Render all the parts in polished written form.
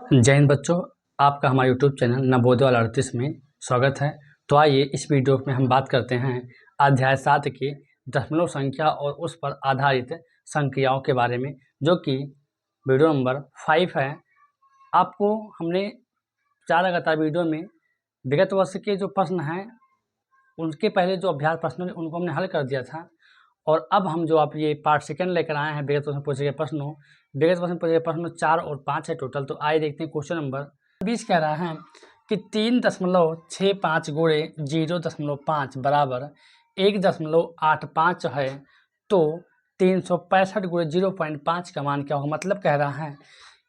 जय हिंद बच्चों, आपका हमारे यूट्यूब चैनल नवोदय वाला 38 में स्वागत है। तो आइए इस वीडियो में हम बात करते हैं अध्याय 7 की दशमलव संख्या और उस पर आधारित संक्रियाओं के बारे में, जो कि वीडियो नंबर 5 है। आपको हमने 4 लगातार वीडियो में विगत वर्ष के जो प्रश्न हैं उनके पहले जो अभ्यास प्रश्न उनको हमने हल कर दिया था, और अब हम जो आप ये पार्ट सेकंड लेकर आए हैं विगत वर्ष में पूछे गए प्रश्नों। विगत वर्ष में पूछे गए प्रश्न 4 और 5 है टोटल। तो आइए देखते हैं क्वेश्चन नंबर 20 कह रहा है कि 3.65 गुणे 0.5 बराबर 1.85 है, तो 365 गुणे 0.5 का मान क्या होगा। मतलब कह रहा है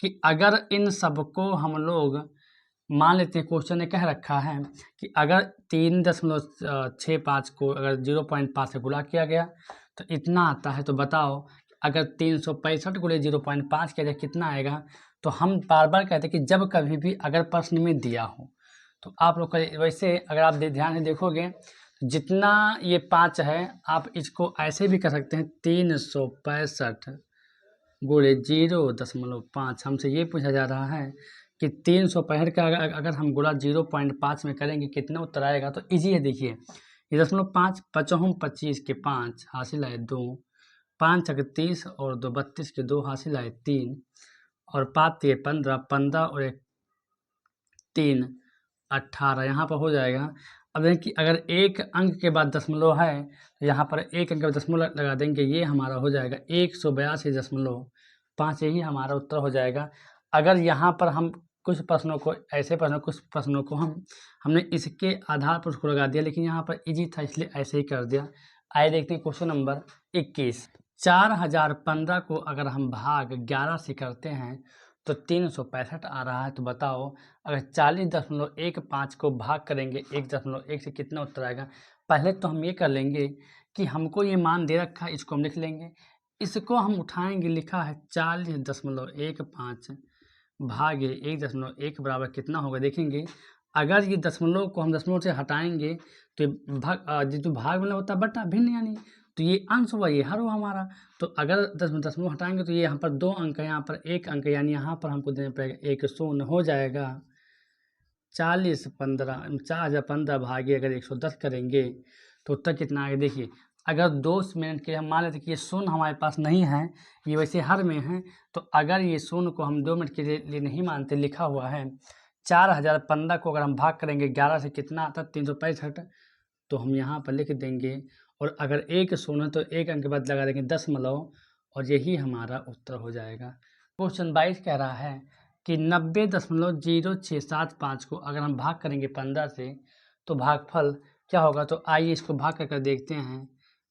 कि अगर इन सबको हम लोग मान लेते हैं, क्वेश्चन ने कह रखा है कि अगर 3.65 को अगर 0.5 से गुणा किया गया तो इतना आता है। तो बताओ अगर 365 गुणे 0.5 किया जाए कितना आएगा। तो हम बार बार कहते हैं कि जब कभी भी अगर प्रश्न में दिया हो तो आप लोग वैसे अगर आप ध्यान से देखोगे तो जितना ये 5 है आप इसको ऐसे भी कर सकते हैं, 365 गुणे 0.5। हमसे ये पूछा जा रहा है कि 365 का अगर हम गुणा 0.5 में करेंगे कितना उत्तर आएगा। तो इजी है, देखिए ये 0.5 पचहम 25 के 5 हासिल आए 2, 5 छक 30 और 2 32 के 2 हासिल आए 3, और 5 ये 15, 15 और 1 3 18, यहाँ पर हो जाएगा। अब देखें कि अगर एक अंक के बाद दशमलव है तो यहाँ पर एक अंक का दशमलव लगा देंगे, ये हमारा हो जाएगा 182.5। यही हमारा उत्तर हो जाएगा। अगर यहाँ पर हम कुछ प्रश्नों को ऐसे कुछ प्रश्नों को हमने इसके आधार पर उसको लगा दिया, लेकिन यहाँ पर इजी था इसलिए ऐसे ही कर दिया। आइए देखते हैं क्वेश्चन नंबर 21। 4015 को अगर हम भाग 11 से करते हैं तो 365 आ रहा है। तो बताओ अगर 40.15 को भाग करेंगे 1.1 से कितना उत्तर आएगा। पहले तो हम ये कर लेंगे कि हमको ये मान दे रखा है, इसको हम लिख लेंगे। इसको हम उठाएंगे, लिखा है 40.15 भागे 1.1 बराबर कितना होगा। देखेंगे अगर ये दशमलव को हम दशमलव से हटाएंगे तो जो भाग में होता है बटा भिन्न, यानी तो ये अंश हुआ, ये हर हुआ हमारा। तो अगर दशमलव हटाएंगे तो ये यहाँ पर 2 अंक है, यहाँ पर 1 अंक है, यानी यहाँ पर हमको देना पड़ेगा 1 शून्य हो जाएगा। 4015 भागे अगर 110 करेंगे तो उत्तर कितना आएगा। देखिए अगर 2 मिनट के हम मान लेते कि ये शून्य हमारे पास नहीं है, ये वैसे हर में है, तो अगर ये शून्य को हम 2 मिनट के लिए नहीं मानते, लिखा हुआ है 4015 को अगर हम भाग करेंगे 11 से कितना आता है 365, तो हम यहाँ पर लिख देंगे। और अगर एक शून्य तो एक अंक के बाद लगा देंगे दशमलव, और यही हमारा उत्तर हो जाएगा। क्वेश्चन 22 कह रहा है कि 90.0675 को अगर हम भाग करेंगे 15 से तो भागफल क्या होगा। तो आइए इसको भाग कर देखते हैं।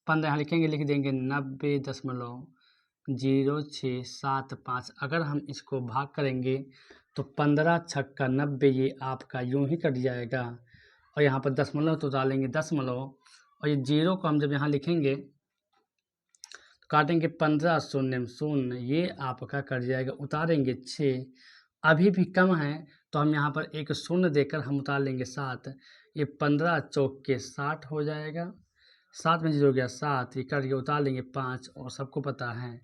15 यहाँ लिखेंगे, लिख देंगे 90.0675। अगर हम इसको भाग करेंगे तो 15 छक्का 90, ये आपका यूं ही कट जाएगा। और यहाँ पर दशमलव तो डालेंगे दशमलव, और ये 0 को हम जब यहाँ लिखेंगे तो काटेंगे 15 शून्य शून्य, ये आपका कट जाएगा। उतारेंगे 6, अभी भी कम है तो हम यहाँ पर एक शून्य देकर हम उतार लेंगे 7। ये 15 चौक के 60 हो जाएगा। 7 में 0 हो गया 7, ये कट गया, उतार लेंगे 5। और सबको पता है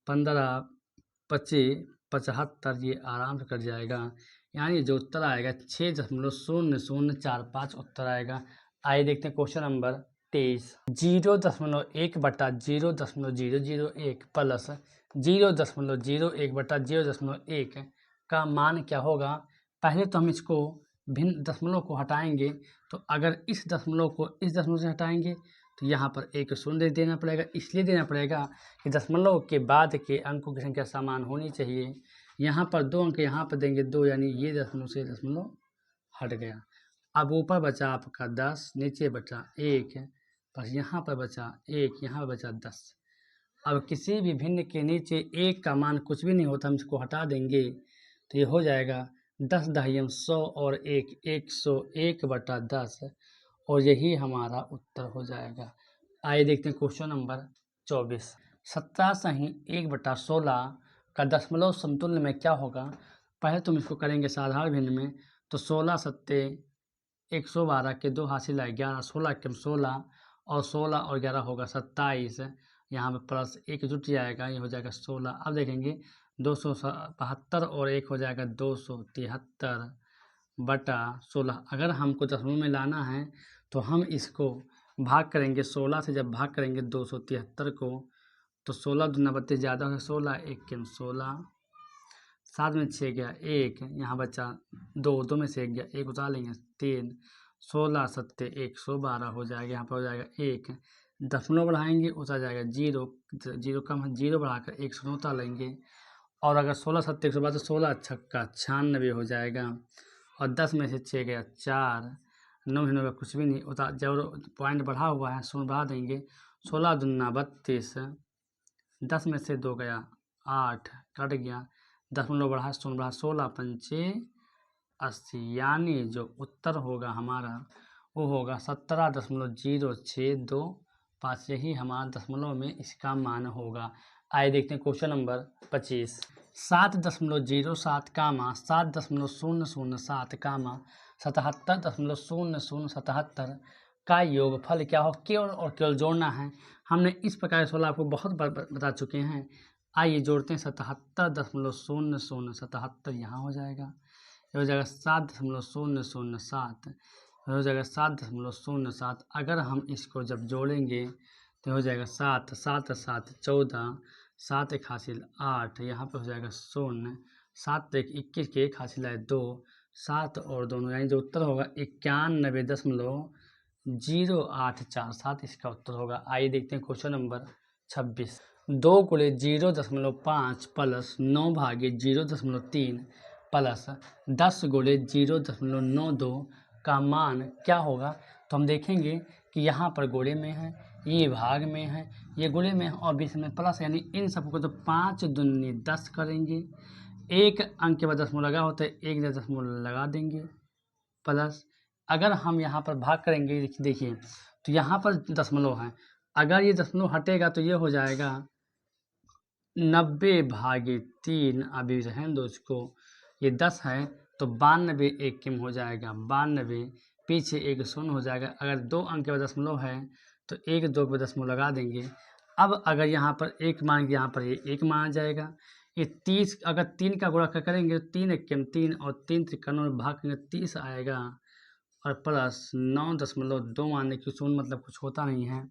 15 25 75, ये आराम से कट जाएगा। यानी जो उत्तर आएगा 6.0045 उत्तर आएगा। आइए देखते हैं क्वेश्चन नंबर 23। 0.1 बटा 0.001 प्लस 0.01 बटा 0.1 का मान क्या होगा। पहले तो हम इसको भिन्न दशमलव को हटाएंगे, तो अगर इस दशमलव को इस दशमलव से हटाएंगे तो यहाँ पर एक शून्य देना पड़ेगा। इसलिए देना पड़ेगा कि दशमलव के बाद के अंकों की संख्या समान होनी चाहिए। यहाँ पर 2 अंक यहाँ पर देंगे 2, यानी ये दशमलव से दशमलव हट गया। अब ऊपर बचा आपका 10, नीचे बचा 1, बस यहाँ पर बचा 1, यहाँ पर बचा 10। अब किसी भी भिन्न के नीचे 1 का मान कुछ भी नहीं होता, हम इसको हटा देंगे तो ये हो जाएगा 10 दहियम 100 और 1 101 बटा 10, और यही हमारा उत्तर हो जाएगा। आइए देखते हैं क्वेश्चन नंबर 24। 17 सही 1 बटा 16 का दशमलव समतुल्य में क्या होगा। पहले तुम इसको करेंगे साधारण भिन्न में, तो 16 सत्ते 112 के 2 हासिल आए 11, 16 के 16, और 16 और 11 होगा 27। यहाँ पे प्लस 1 जुट जाएगा, ये हो जाएगा 16। अब देखेंगे 272 और 1 हो जाएगा 273 बटा 16। अगर हमको दशमलव में लाना है तो हम इसको भाग करेंगे 16 से। जब भाग करेंगे 273 को तो 16 दूना 32 ज़्यादा है 16 एक के 16, 7 में 6 गया 1, यहाँ बचा 2 में से 1 गया 1 उतार लेंगे 3, 16 सत्ते 112 हो जाएगा। यहाँ पर हो जाएगा 1, दशमलव बढ़ाएंगे उतार जाएगा 0, 0 कम है 0 बढ़ाकर 1 उतार लेंगे। और अगर 16 सत्ते 112 तो 16 छक्का 96 हो जाएगा। और 10 में से 6 गया 4, 9 में होगा कुछ भी नहीं उतार, जब पॉइंट बढ़ा हुआ है 0 बढ़ा देंगे। 16 दूना 32, 10 में से 2 गया 8, कट गया, दशमलव बढ़ा 0 बढ़ा 16 पंचे 80, यानी जो उत्तर होगा हमारा वो होगा 17.0625। यही हमारा दशमलव में इसका मान होगा। आइए देखते हैं क्वेश्चन नंबर 25। 7.07 कामा 7.007 कामा 77.0077 का योगफल क्या हो। केवल और केवल जोड़ना है। हमने इस प्रकार के सवाल आपको बहुत बार बता चुके हैं। आइए जोड़ते हैं 77.0077 यहाँ हो जाएगा, ये हो जाएगा 7.007, हो जाएगा 7.07। अगर हम इसको जब जोड़ेंगे तो हो जाएगा 7, 7 7 14, 7 1 हासिल 8, यहाँ पे हो जाएगा 0, 7 1 21 के 1 हासिल है 2, 7 और दोनों, यानी जो उत्तर होगा 91.0847 इसका उत्तर होगा। आइए देखते हैं क्वेश्चन नंबर 26। 2 गुणे 0.5 प्लस 9 भागे 0.3 प्लस 10 गुणे 0.92 का मान क्या होगा। तो हम देखेंगे कि यहाँ पर गुणे में है, ये भाग में है, ये गुणे में है और बीच में प्लस, यानी इन सबको तो 5 दूनी 10 करेंगे। एक अंक के बाद दशमलव लगा होता है, एक दशमलव लगा देंगे प्लस। अगर हम यहाँ पर भाग करेंगे देखिए तो यहाँ पर दशमलव है, अगर ये दशमलव हटेगा तो ये हो जाएगा 90/3। अभी रहने दो इसको, ये 10 है तो 92 एक किम हो जाएगा 92, पीछे एक 0 हो जाएगा। अगर 2 अंक के बाद दशमलव है तो 1 2 पे दशमलव लगा देंगे। अब अगर यहाँ पर 1 मान के यहाँ पर ये 1 माना जाएगा। ये 30, अगर 3 का गुणा करेंगे तो 3 एक किम 3 और 3 त्रिकोणों में भाग करेंगे 30 आएगा और प्लस 9.2 मानने की 0 मतलब कुछ होता नहीं है।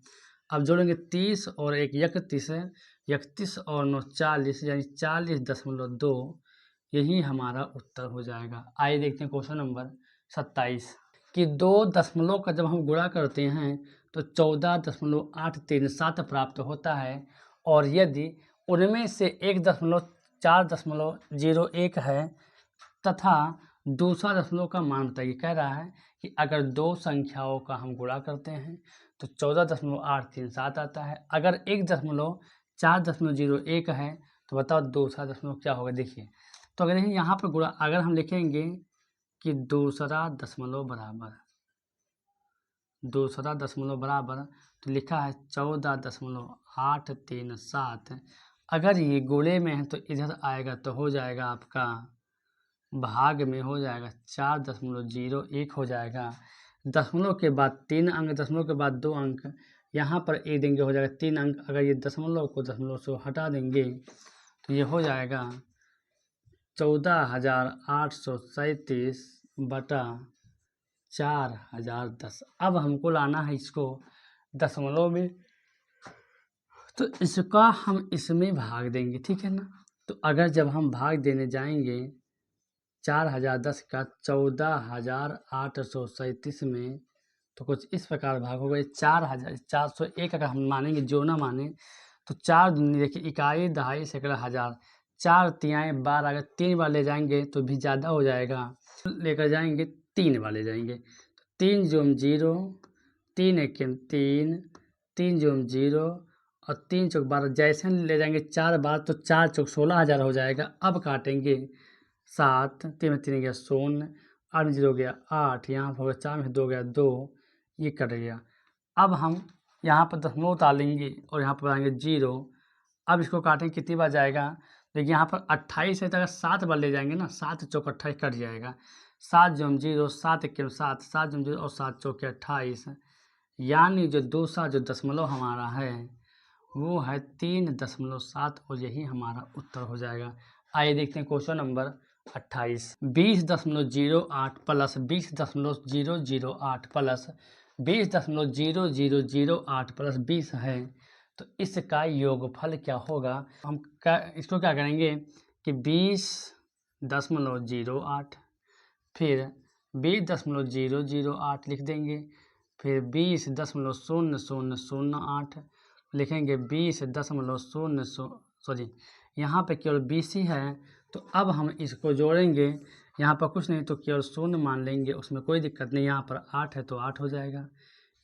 अब जोड़ेंगे 30 और 1 31 है, 31 और 9 40, यानी 40.2 यही हमारा उत्तर हो जाएगा। आइए देखते हैं क्वेश्चन नंबर 27 कि 2 दशमलव का जब हम गुणा करते हैं तो 14.837 प्राप्त होता है, और यदि उनमें से 1.401 है तथा दूसरा दशमलव का मान बताइए। कह रहा है कि अगर 2 संख्याओं का हम गुणा करते हैं तो 14.837 आता है। अगर 1.401 है तो बताओ दूसरा दशमलव क्या होगा। देखिए तो अगर यहाँ पर गुणा अगर हम लिखेंगे कि दूसरा दशमलव बराबर तो लिखा है 14.837। अगर ये गुणे में है तो इधर आएगा तो हो जाएगा आपका भाग में हो जाएगा 4.01 हो जाएगा। दशमलव के बाद 3 अंक, दशमलव के बाद 2 अंक, यहाँ पर एक देंगे हो जाएगा 3 अंक। अगर ये दशमलव को दशमलव से हटा देंगे तो ये हो जाएगा 14,837 बटा 4010। अब हमको लाना है इसको दशमलव में, तो इसका हम इसमें भाग देंगे, ठीक है ना। तो अगर जब हम भाग देने जाएंगे 4010 का 14,837 में तो कुछ इस प्रकार भाग होगा 4,401। अगर हम मानेंगे जो ना माने तो 4 दूनी देखिए इकाई दहाई सैकड़ा हज़ार, 4 तिहाई 12, अगर 3 बार ले जाएंगे तो भी ज़्यादा हो जाएगा, लेकर जाएंगे 3 बार ले जाएंगे। 3 जोम 0, 3 एकेम 3, 3 जोम 0 और 3 चौक 12, जैसे ले जाएंगे 4 बार तो 4 चौक 16,000 हो जाएगा। अब काटेंगे 7, 3 में 3 गया 0, 8 में 0 गया 8, यहाँ पर होगा 4 में 2 गया 2, ये कट गया। अब हम यहाँ पर दशमलव उतारेंगे और यहाँ पर आएंगे 0। अब इसको काटेंगे कितनी बार जाएगा। देखिए यहाँ पर 28 है तो अगर 7 बार ले जाएंगे ना, 7 चौक 28 कट जाएगा। 7 जोम 0, 7 एकेम 7, 7 जोम 0 और 7 चौक 28, यानी जो दूसरा जो दशमलव हमारा है वो है 3.7 और यही हमारा उत्तर हो जाएगा। आइए देखते हैं question number 28। 20.08 plus 20.008 plus 20.0008 plus 20 है, तो इसका योगफल क्या होगा। हम इसको क्या करेंगे कि 20.08 फिर 20.008 लिख देंगे, फिर 20.0008 लिखेंगे, 20.00 यहाँ पे केवल 20 ही है, तो अब हम इसको जोड़ेंगे। यहाँ पर कुछ नहीं तो केवल शून्य मान लेंगे, उसमें कोई दिक्कत नहीं। यहाँ पर 8 है तो 8 हो जाएगा,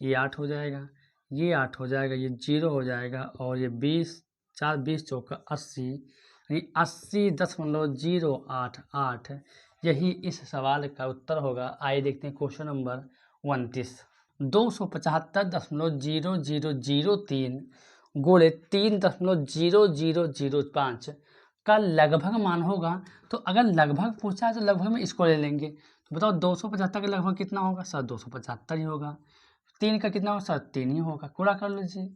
ये 8 हो जाएगा, ये 8 हो जाएगा, ये 0 हो जाएगा, और ये 20 4 20 चौका 80, यानी 80.088 यही इस सवाल का उत्तर होगा। आइए देखते हैं क्वेश्चन नंबर 29। 275.0003 गुणे 3.0005 का लगभग मान होगा। तो अगर लगभग पूछा है तो लगभग में इसको ले लेंगे। तो बताओ 275 का लगभग कितना होगा सर, 275 ही होगा। 3 का कितना होगा सर, 3 ही होगा। पूरा कर लीजिए,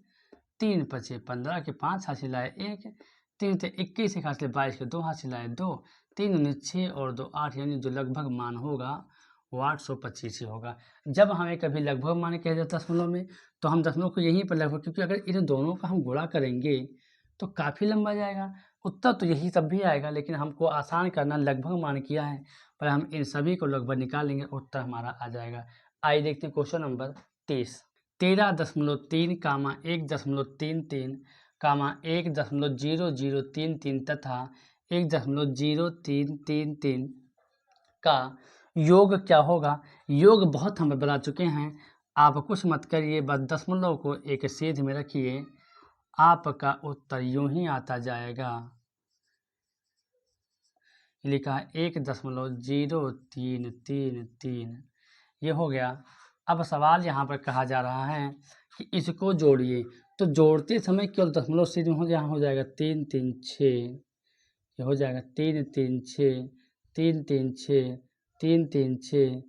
3 पचे 15 के 5 हासिल आए 1, 3 से 21 एक हासिल 22 के 2 हासिल आए 2, 3 19 6 और 2 8, यानी जो लगभग मान होगा वो 825 ही होगा। जब हमें कभी लगभग मान कह जाता दशमलव में, तो हम दशमलव को यहीं पर लगभग, क्योंकि अगर इन दोनों का हम गुणा करेंगे तो काफ़ी लंबा जाएगा। उत्तर तो यही तब भी आएगा, लेकिन हमको आसान करना लगभग मान किया है, पर हम इन सभी को लगभग निकाल लेंगे, उत्तर हमारा आ जाएगा। आइए देखते हैं क्वेश्चन नंबर 30। 13.3 कामा 1.33 कामा 1.0033 तथा 1.0333 का योग क्या होगा। योग बहुत हम बता चुके हैं, आप कुछ मत करिए, बस दशमलव को एक सीध में रखिए, आपका उत्तर यूं ही आता जाएगा। लिखा है 1.033, ये हो गया। अब सवाल यहाँ पर कहा जा रहा है कि इसको जोड़िए, तो जोड़ते समय केवल दशमलव सीध में यहाँ हो जाएगा 3 3 6, ये हो जाएगा 3 3 6 3 3 6 3 3 6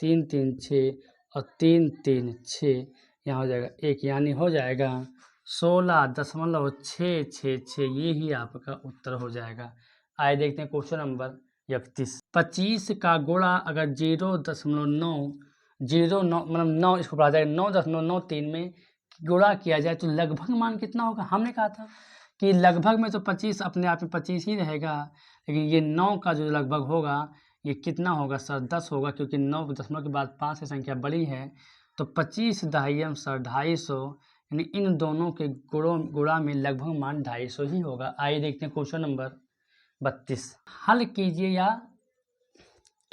3 3 6 और 3 3 6, यहाँ हो जाएगा 1, यानी हो जाएगा 16.666, ये ही आपका उत्तर हो जाएगा। आइए देखते हैं क्वेश्चन नंबर 31। 25 का गुणा अगर 0.9 मतलब 9, इसको पढ़ा जाएगा 9.93 में गुणा किया जाए तो लगभग मान कितना होगा। हमने कहा था कि लगभग में तो 25 अपने आप में 25 ही रहेगा, लेकिन ये 9 का जो लगभग होगा ये कितना होगा सर, 10 होगा, क्योंकि 9 दशमलव के बाद 5 की संख्या बड़ी है। तो 25 दहाइयम सर 250, यानी इन दोनों के गुणा में लगभग मान 250 ही होगा। आइए देखते हैं क्वेश्चन नंबर 32। हल कीजिए या,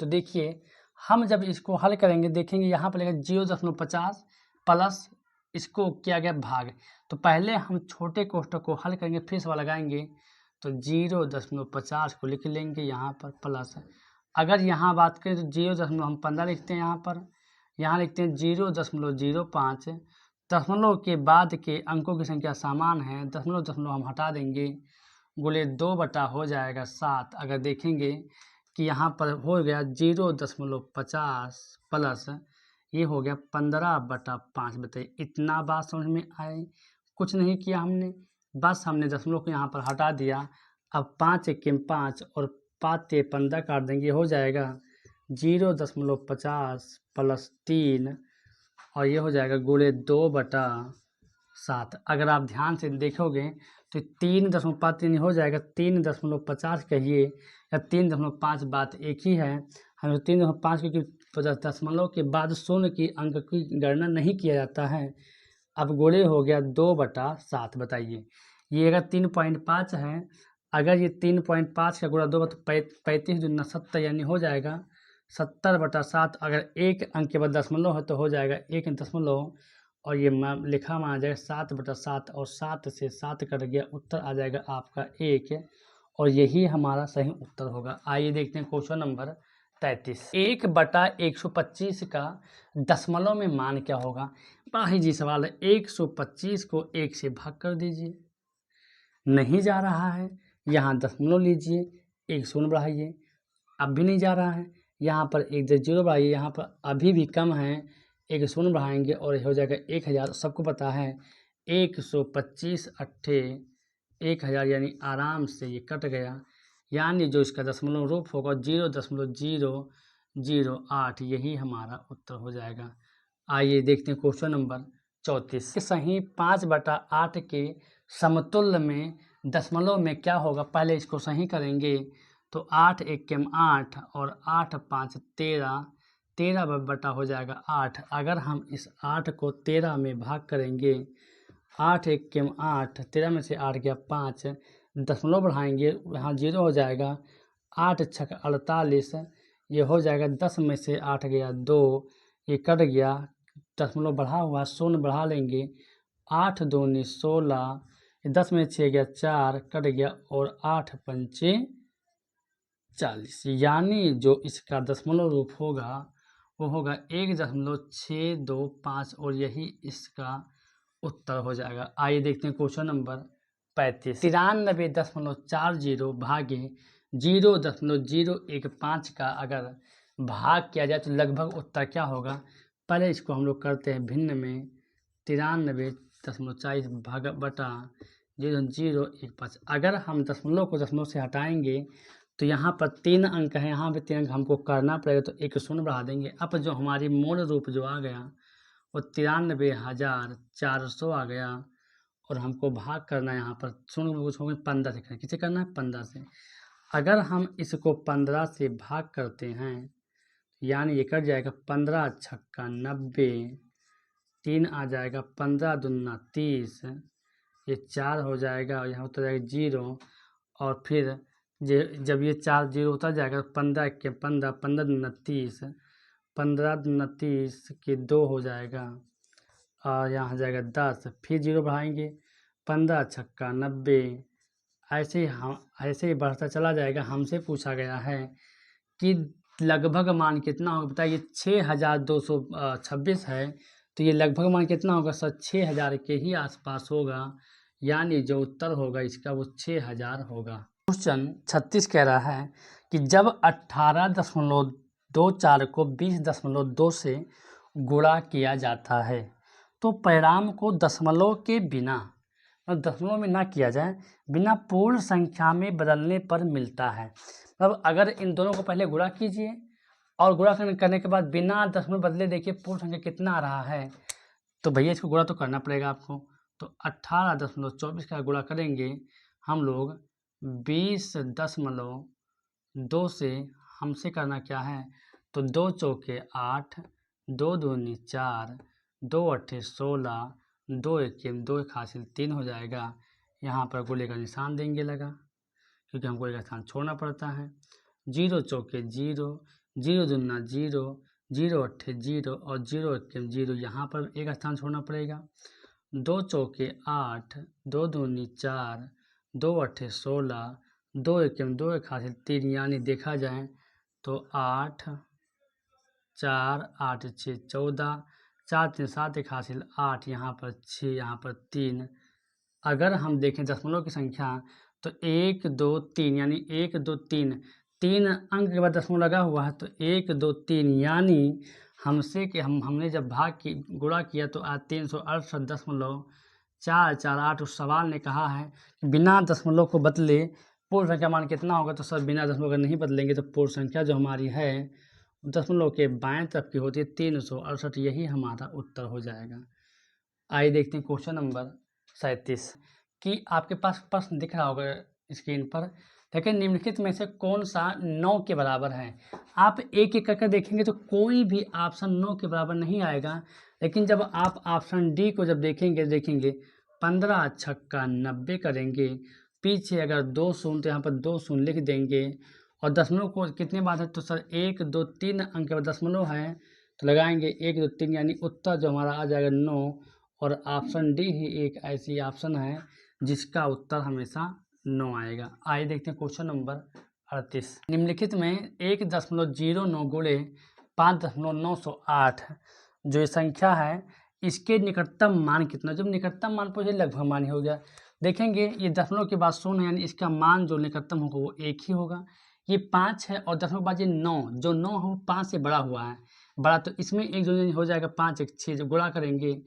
तो देखिए हम जब इसको हल करेंगे देखेंगे यहाँ पर लगेगा 0.50 प्लस इसको किया गया भाग। तो पहले हम छोटे कोष्ठक को हल करेंगे, फिर इसको लगाएंगे, तो 0.50 को लिख लेंगे यहाँ पर प्लस। अगर यहाँ बात करें तो 0. हम 15 लिखते हैं, यहाँ लिखते हैं 0.05। दशमलव के बाद के अंकों की संख्या समान है, दशमलव हम हटा देंगे, गुणे 2 हो जाएगा 7। अगर देखेंगे कि यहाँ पर हो गया 0.50 प्लस ये हो गया 15/5। बताइए इतना बात समझ में आए। कुछ नहीं किया हमने, बस हमने दशमलव को यहाँ पर हटा दिया। अब 5 1 5 और 5 15 काट देंगे, हो जाएगा 0.50 प्लस 3 और ये हो जाएगा गुणे 2/7। अगर आप ध्यान से देखोगे तो 3.5 हो जाएगा, 3.50 कहिए या 3.5, बात एक ही है। हमें 3.5 क्योंकि दशमलव के बाद शून्य की अंक की गणना नहीं किया जाता है। अब गुणे हो गया 2/7। बताइए ये अगर 3.5 है, अगर ये 3.5 का गुणा 2 तो 35 दूना 70, यानी हो जाएगा 70/7। अगर एक अंक के बाद दशमलव है तो हो जाएगा 1 और ये लिखा माना जाएगा 7/7, और 7 से 7 कट गया, उत्तर आ जाएगा आपका 1, और यही हमारा सही उत्तर होगा। आइए देखते हैं क्वेश्चन नंबर 33। 1/125 का दशमलव में मान क्या होगा। बड़ा ही जी सवाल है। 125 को 1 से भाग कर दीजिए, नहीं जा रहा है, यहाँ दशमलव लीजिए, एक शून्य बढ़ाइए, अब भी नहीं जा रहा है, यहाँ पर एक 0 बढ़ाइए, यहाँ पर अभी भी कम है, एक शून्य बढ़ाएंगे और हो जाएगा 1000। सबको पता है 125 अट्ठे 1000, यानी आराम से ये कट गया, यानी जो इसका दशमलव रूप होगा 0.008, यही हमारा उत्तर हो जाएगा। आइए देखते हैं क्वेश्चन नंबर 34। सही 5/8 के समतुल्य में दशमलव में क्या होगा, पहले इसको सही करेंगे तो 8 एकम 8 और 8 5 13, 13 बटा हो जाएगा 8। अगर हम इस 8 को 13 में भाग करेंगे, 8 एकम 8, 13 में से 8 गया 5, दशमलव बढ़ाएंगे यहाँ 0 हो जाएगा, 8 छक 48, ये हो जाएगा 10 में से 8 गया 2, ये कट गया, दशमलव बढ़ा हुआ शून्य बढ़ा लेंगे, 8 दूनी 16, 10 में 6 गया 4, कट गया और 8 पंचे 40, यानी जो इसका दशमलव रूप होगा वो होगा 1.625 और यही इसका उत्तर हो जाएगा। आइए देखते हैं क्वेश्चन नंबर 35। 93.40 भागे 0.015 का अगर भाग किया जाए तो लगभग उत्तर क्या होगा। पहले इसको हम लोग करते हैं भिन्न में, 93.40 भाग बटा 0.015। अगर हम दशमलव को दशमलव से हटाएंगे तो यहाँ पर 3 अंक है, यहाँ पे 3 अंक हमको करना पड़ेगा, तो एक शून्य बढ़ा देंगे। अब जो हमारी मूल रूप जो आ गया वो 93,400 आ गया और हमको भाग करना है यहाँ पर शून्य में कुछ होंगे 15 से करना, किसे करना है 15 से। अगर हम इसको 15 से भाग करते हैं यानी ये कट जाएगा, 15 छक्का 90, 3 आ जाएगा, 15 दूना 30, ये 4 हो जाएगा, यहाँ उतर जाएगा 0 और फिर जब ये 4 0 उतर जाएगा 15 के 15, 15 दूना 30, 15 दूना 30 के 2 हो जाएगा और यहाँ हो जाएगा 10, फिर 0 बढ़ाएंगे, 15 छक्का 90, ऐसे ही बढ़ता चला जाएगा। हमसे पूछा गया है कि लगभग मान कितना होगा, बताइए 6226 है तो ये लगभग मान कितना होगा सर, 6000 के ही आसपास होगा, यानी जो उत्तर होगा इसका वो 6000 होगा। क्वेश्चन 36 कह रहा है कि जब 18.24 को 20.2 से गुणा किया जाता है तो परिणाम को दशमलव के बिना, दशमलव में ना किया जाए, बिना पूर्ण संख्या में बदलने पर मिलता है। मतलब अगर इन दोनों को पहले गुणा कीजिए और गुणा करने के बाद बिना दशमलव बदले देखिए पूर्ण संख्या कितना आ रहा है, तो भैया इसको गुणा तो करना पड़ेगा आपको। तो 18.24 का गुणा करेंगे हम लोग 20.2 से, हमसे करना क्या है तो 2 चौके 8, 2 दूनी 4, 2 अट्ठे 16, 2 एकेम 2 एक हासिल 3 हो जाएगा। यहाँ पर गोले का निशान देंगे लगा क्योंकि हमको एक स्थान छोड़ना पड़ता है। 0 चौके 0, 0 दूना 0, 0 अट्ठे 0 और 0 एकेम 0, यहाँ पर एक स्थान छोड़ना पड़ेगा। 2 चौके 8, 2 दूनी 4, 2 अट्ठे 16, 2 एकेम 2 एक हासिल 3, यानी देखा जाए तो 8 4 8 6 14, 4 3 7 एक हासिल 8, यहाँ पर 6, यहाँ पर 3। अगर हम देखें दशमलव की संख्या तो 1 2 3, यानी 1 2 3, 3 अंक के बाद दशमलव लगा हुआ है तो 1 2 3, यानी हमने जब भाग की गुणा किया तो आज 368.448। उस सवाल ने कहा है कि बिना दशमलव को बदले पूर्ण संख्या मान कितना होगा, तो सर बिना दशमलव का नहीं बदलेंगे तो पूर्ण संख्या जो हमारी है दशमलव के बाएं तरफ की होती है 368, यही हमारा उत्तर हो जाएगा। आइए देखते हैं क्वेश्चन नंबर 37 कि आपके पास प्रश्न दिख रहा होगा स्क्रीन पर, लेकिन निम्नलिखित में से कौन सा 9 के बराबर है। आप एक एक करके देखेंगे तो कोई भी ऑप्शन 9 के बराबर नहीं आएगा, लेकिन जब आप ऑप्शन डी को जब देखेंगे 15 छक्का 90 करेंगे, पीछे अगर 2 शून्य तो यहाँ पर 2 शून्य लिख देंगे और दशमलव को कितने बार है तो सर 1 2 3 अंक के बाद दशमलव है तो लगाएंगे 1 2 3, यानी उत्तर जो हमारा आ जाएगा 9 और ऑप्शन डी ही एक ऐसी ऑप्शन है जिसका उत्तर हमेशा 9 आएगा। आइए देखते हैं क्वेश्चन नंबर 38। निम्नलिखित में 1.09 गुणे 5.908 जो ये संख्या है इसके निकटतम मान कितना। जब निकटतम मान पूछे लगभग मान ही हो गया। देखेंगे ये दशमलव के बाद शून्य, यानी इसका मान जो निकटतम होगा वो 1 ही होगा। ये 5 है और दशमलव के बाद ये 9, जो 9 है वो 5 से बड़ा हुआ है, बड़ा, तो इसमें एक जो हो जाएगा 5 1 6, जो गुणा करेंगे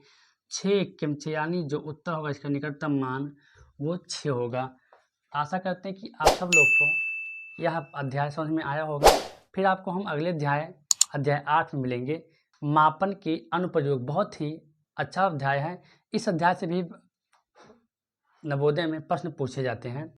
6 एकम 6, यानी जो उत्तर होगा इसका निकटतम मान वो 6 होगा। आशा करते हैं कि आप सब लोग को यह अध्याय समझ में आया होगा। फिर आपको हम अगले अध्याय 8 में मिलेंगे। मापन के अनुप्रयोग, बहुत ही अच्छा अध्याय है। इस अध्याय से भी नवोदय में प्रश्न पूछे जाते हैं।